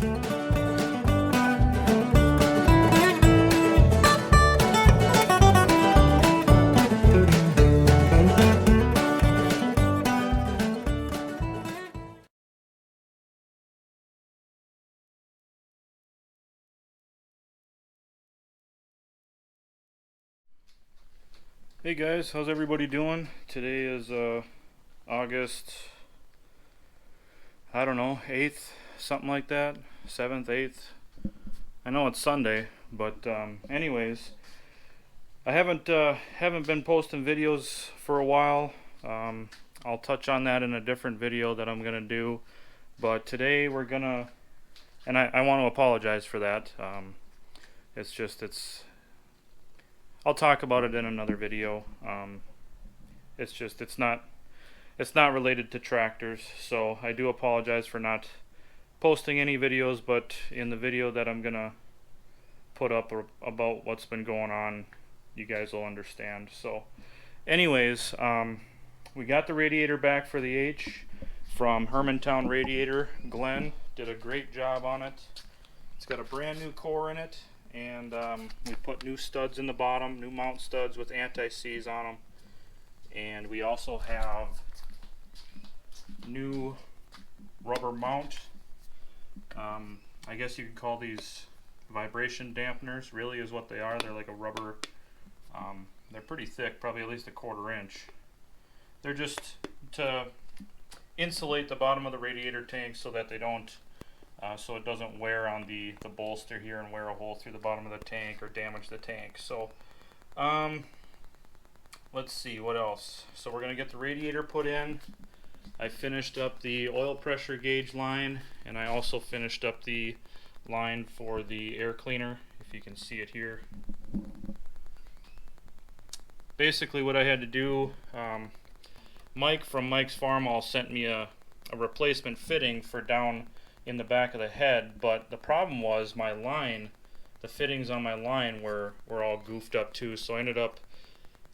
Hey guys, how's everybody doing? Today is August, I don't know, 8th, something like that, 7th, 8th. I know it's Sunday, but anyways, I haven't been posting videos for a while. I'll touch on that in a different video that I'm gonna do, but today we're gonna, and I want to apologize for that. I'll talk about it in another video. It's not related to tractors, so I do apologize for not posting any videos, but in the video that I'm gonna put up about what's been going on, you guys will understand. So anyways, we got the radiator back for the H from Hermantown Radiator. Glenn did a great job on it. It's got a brand new core in it, and we put new studs in the bottom, new mount studs with anti-seize on them, and we also have new rubber mount. I guess you could call these vibration dampeners, really is what they are. They're like a rubber, they're pretty thick, probably at least a 1/4 inch. They're just to insulate the bottom of the radiator tank so that they don't so it doesn't wear on the bolster here and wear a hole through the bottom of the tank or damage the tank. So let's see what else. So we're gonna get the radiator put in. I finished up the oil pressure gauge line, and I also finished up the line for the air cleaner, if you can see it here. Basically what I had to do, Mike from Mike's Farmall sent me a replacement fitting for down in the back of the head, but the problem was my line, the fittings on my line were all goofed up too, so I ended up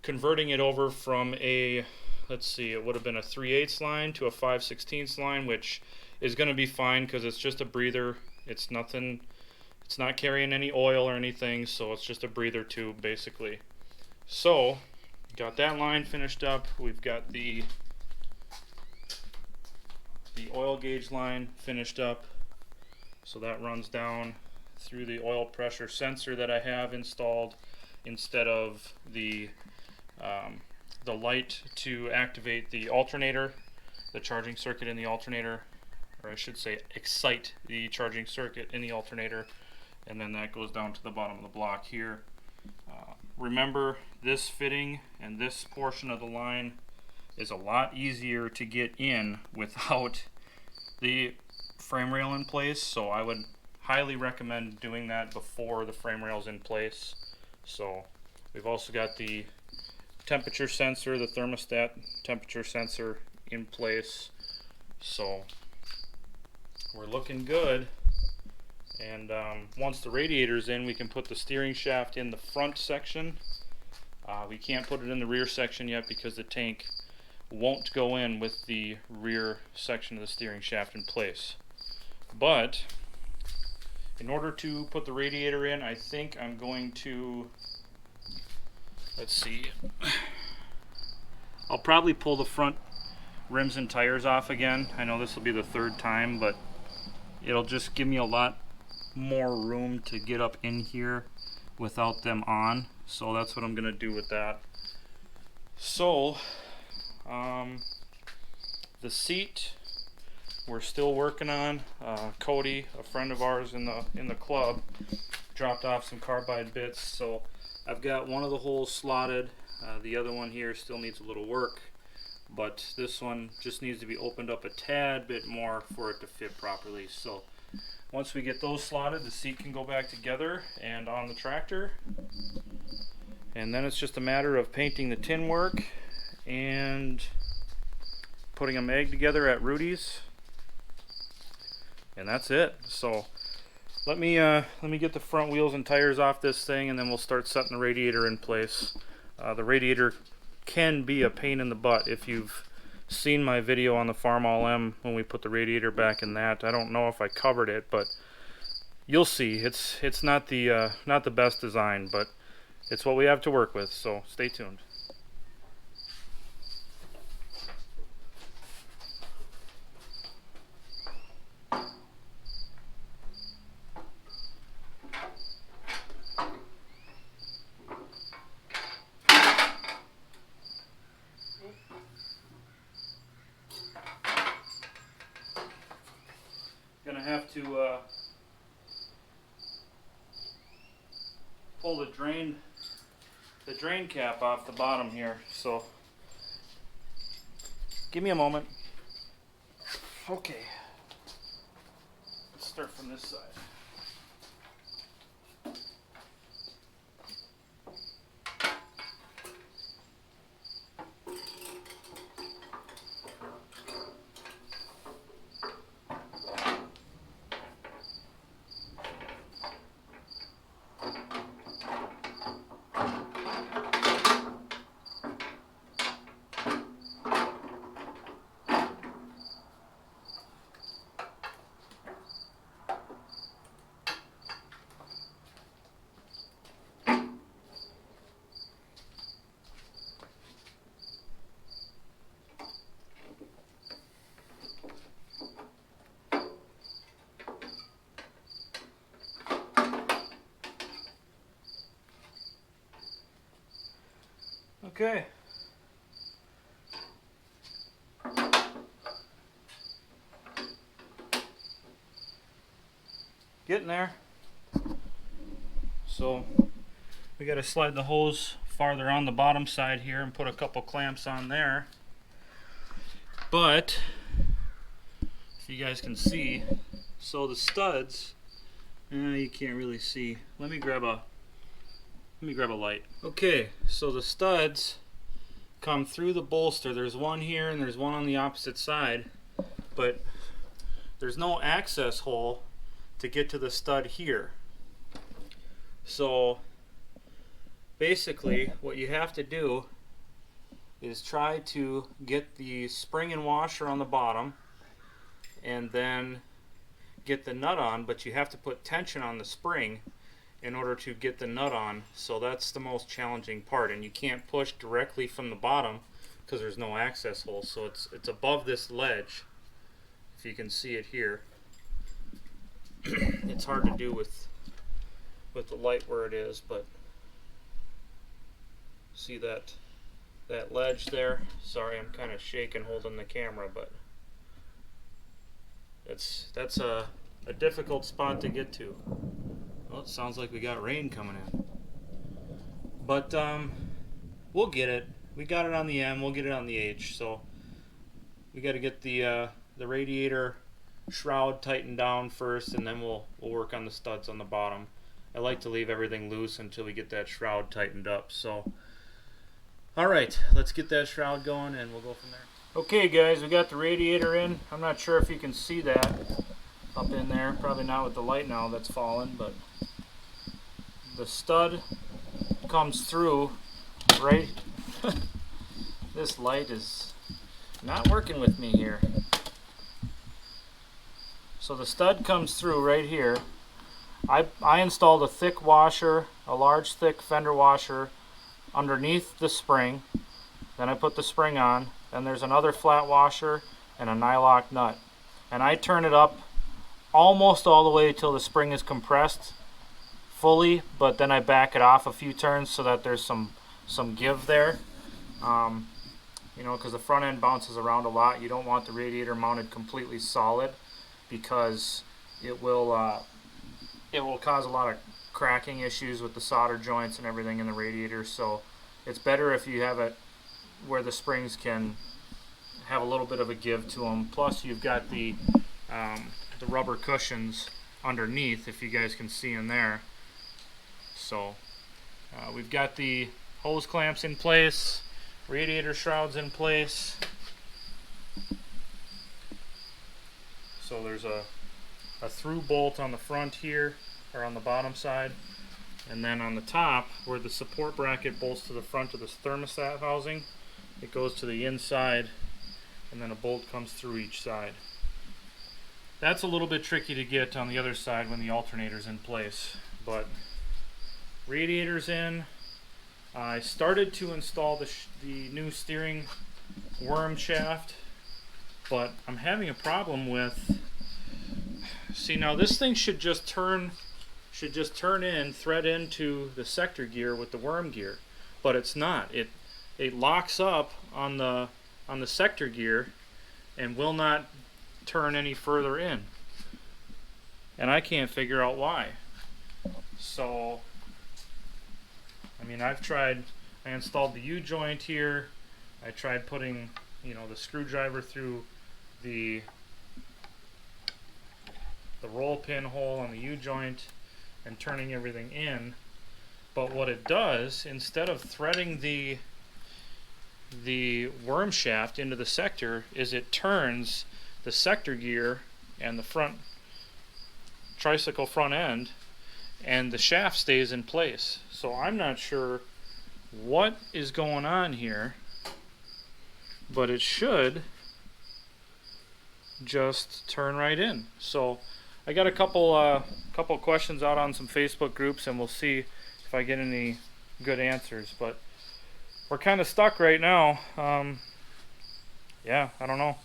converting it over from a, let's see, it would have been a 3/8 line to a 5/16 line, which is going to be fine because it's just a breather. It's nothing, it's not carrying any oil or anything, so it's just a breather tube basically. So got that line finished up. We've got the oil gauge line finished up, so that runs down through the oil pressure sensor that I have installed instead of the light to activate the alternator, the charging circuit in the alternator, or I should say excite the charging circuit in the alternator, and then that goes down to the bottom of the block here. Remember, this fitting and this portion of the line is a lot easier to get in without the frame rail in place, so I would highly recommend doing that before the frame rail is in place. So we've also got the temperature sensor, the thermostat temperature sensor in place, so we're looking good. And once the radiator's in, we can put the steering shaft in the front section. We can't put it in the rear section yet because the tank won't go in with the rear section of the steering shaft in place. But in order to put the radiator in, I think I'm going to, let's see, I'll probably pull the front rims and tires off again. I know this will be the 3rd time, but it'll just give me a lot more room to get up in here without them on, so that's what I'm gonna do with that. So the seat we're still working on. Cody, a friend of ours in the club, dropped off some carbide bits, so I've got one of the holes slotted. The other one here still needs a little work, but this one just needs to be opened up a tad bit more for it to fit properly. So once we get those slotted, the seat can go back together and on the tractor, and then it's just a matter of painting the tin work and putting a mag together at Rudy's, and that's it. So let me get the front wheels and tires off this thing, and then we'll start setting the radiator in place. The radiator can be a pain in the butt. If you've seen my video on the Farmall M when we put the radiator back in that, I don't know if I covered it, but you'll see. It's not the best design, but it's what we have to work with. So stay tuned. Gonna have to pull the drain cap off the bottom here, so give me a moment. Okay, let's start from this side. Okay. Getting there. So we got to slide the hose farther on the bottom side here and put a couple clamps on there. But if you guys can see, so the studs, you can't really see. Let me grab a light. Okay, so the studs come through the bolster. There's one here and there's one on the opposite side, but there's no access hole to get to the stud here. So basically what you have to do is try to get the spring and washer on the bottom and then get the nut on, but you have to put tension on the spring in order to get the nut on. So that's the most challenging part, and you can't push directly from the bottom because there's no access hole. So it's above this ledge, if you can see it here. It's hard to do with the light where it is, but see that ledge there? Sorry, I'm kind of shaking holding the camera, but that's a difficult spot to get to. Well, it sounds like we got rain coming in. But we'll get it. We got it on the M, we'll get it on the H. So we got to get the radiator shroud tightened down first, and then we'll work on the studs on the bottom. I like to leave everything loose until we get that shroud tightened up. So alright, let's get that shroud going and we'll go from there. Okay guys, we got the radiator in. I'm not sure if you can see that up in there. Probably not with the light now that's fallen, but the stud comes through right. This light is not working with me here. So the stud comes through right here. I installed a thick washer, a large thick fender washer underneath the spring. Then I put the spring on. Then there's another flat washer and a nylock nut. And I turn it up almost all the way till the spring is compressed fully, but then I back it off a few turns so that there's some give there. You know, because the front end bounces around a lot. You don't want the radiator mounted completely solid, because it will cause a lot of cracking issues with the solder joints and everything in the radiator. So it's better if you have it where the springs can have a little bit of a give to them. Plus you've got the rubber cushions underneath, if you guys can see in there. So we've got the hose clamps in place, radiator shrouds in place. So there's a through bolt on the front here, or on the bottom side, and then on the top where the support bracket bolts to the front of this thermostat housing, it goes to the inside, and then a bolt comes through each side. That's a little bit tricky to get on the other side when the alternator's in place. But radiator's in. I started to install the new steering worm shaft, but I'm having a problem with. See, now this thing should just turn in, thread into the sector gear with the worm gear, but it's not. It locks up on the sector gear and will not turn any further in, and I can't figure out why. So I mean, I installed the U-joint here. I tried putting, the screwdriver through the roll pin hole on the U-joint and turning everything in. But what it does, instead of threading the worm shaft into the sector, is it turns the sector gear and the front tricycle front end, and the shaft stays in place. So I'm not sure what is going on here, but it should just turn right in. So I got a couple questions out on some Facebook groups, and we'll see if I get any good answers. But we're kind of stuck right now. Yeah, I don't know.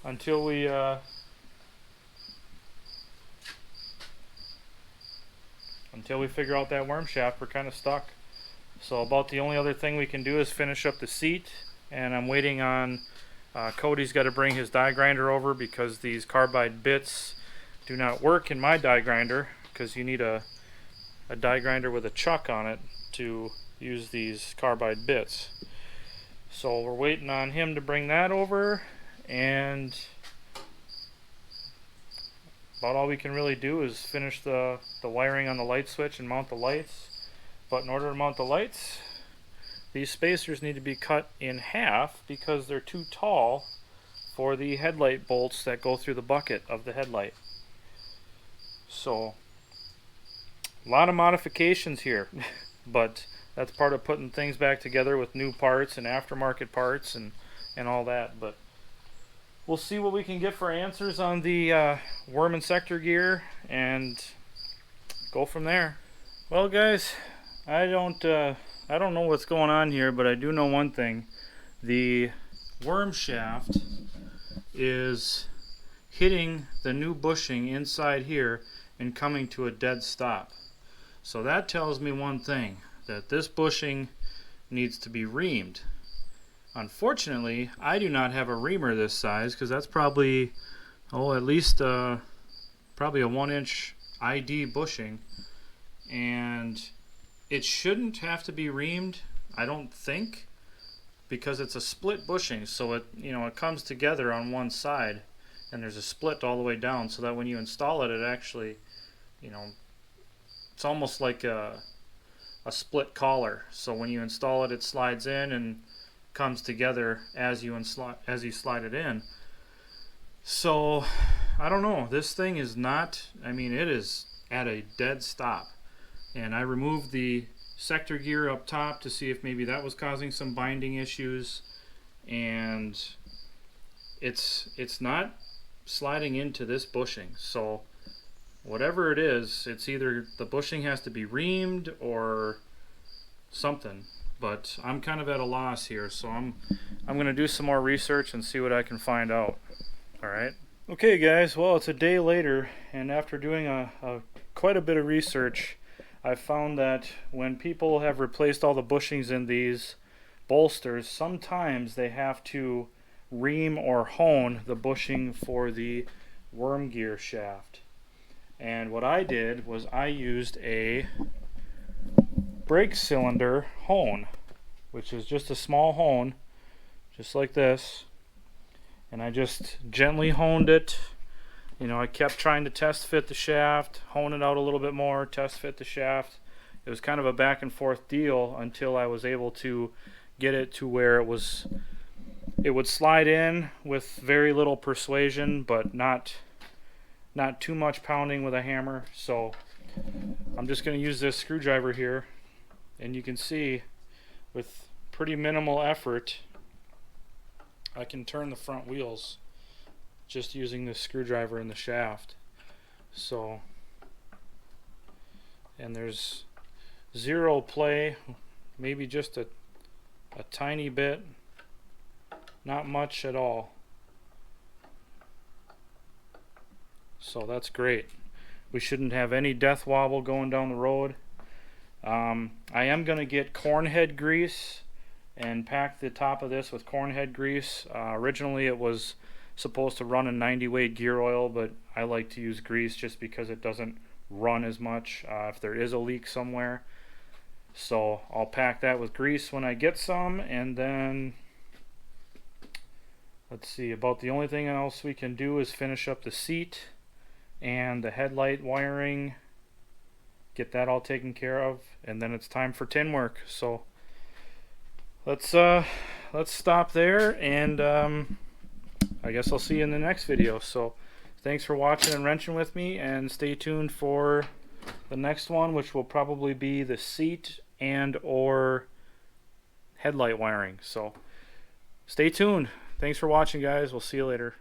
Until we figure out that worm shaft, we're kind of stuck. So about the only other thing we can do is finish up the seat, and I'm waiting on Cody's got to bring his die grinder over because these carbide bits do not work in my die grinder, because you need a die grinder with a chuck on it to use these carbide bits. So we're waiting on him to bring that over, and about all we can really do is finish the wiring on the light switch and mount the lights. But in order to mount the lights, these spacers need to be cut in half because they're too tall for the headlight bolts that go through the bucket of the headlight. So a lot of modifications here, but that's part of putting things back together with new parts and aftermarket parts and all that. But we'll see what we can get for answers on the worm and sector gear and go from there. Well, guys, I don't know what's going on here, but I do know one thing. The worm shaft is hitting the new bushing inside here and coming to a dead stop. So that tells me one thing, that this bushing needs to be reamed. Unfortunately, I do not have a reamer this size, because that's probably, at least probably a 1-inch ID bushing, and it shouldn't have to be reamed, I don't think, because it's a split bushing, so it comes together on one side, and there's a split all the way down, so that when you install it, it actually, it's almost like a split collar. So when you install it, it slides in and comes together as you slide it in. So I don't know. This thing is not. It is at a dead stop. And I removed the sector gear up top to see if maybe that was causing some binding issues, and it's not sliding into this bushing. So whatever it is, it's either the bushing has to be reamed or something. But I'm kind of at a loss here, so I'm going to do some more research and see what I can find out. All right. Okay, guys. Well, it's a day later, and after doing quite a bit of research, I found that when people have replaced all the bushings in these bolsters, sometimes they have to ream or hone the bushing for the worm gear shaft. And what I did was I used a brake cylinder hone, which is just a small hone, just like this, and I just gently honed it. I kept trying to test fit the shaft, hone it out a little bit more, test fit the shaft. It was kind of a back and forth deal until I was able to get it to where it would slide in with very little persuasion, but not too much pounding with a hammer. So I'm just going to use this screwdriver here, and you can see with pretty minimal effort I can turn the front wheels just using this screwdriver in the shaft. So, and there's zero play, maybe just a tiny bit, not much at all. So that's great. We shouldn't have any death wobble going down the road. I am going to get cornhead grease and pack the top of this with cornhead grease. Originally it was supposed to run a 90 weight gear oil, but I like to use grease just because it doesn't run as much if there is a leak somewhere. So I'll pack that with grease when I get some, and then let's see, about the only thing else we can do is finish up the seat and the headlight wiring, get that all taken care of, and then it's time for tin work. So let's stop there, and I guess I'll see you in the next video. So thanks for watching and wrenching with me, and stay tuned for the next one, which will probably be the seat and or headlight wiring. So stay tuned. Thanks for watching, guys. We'll see you later.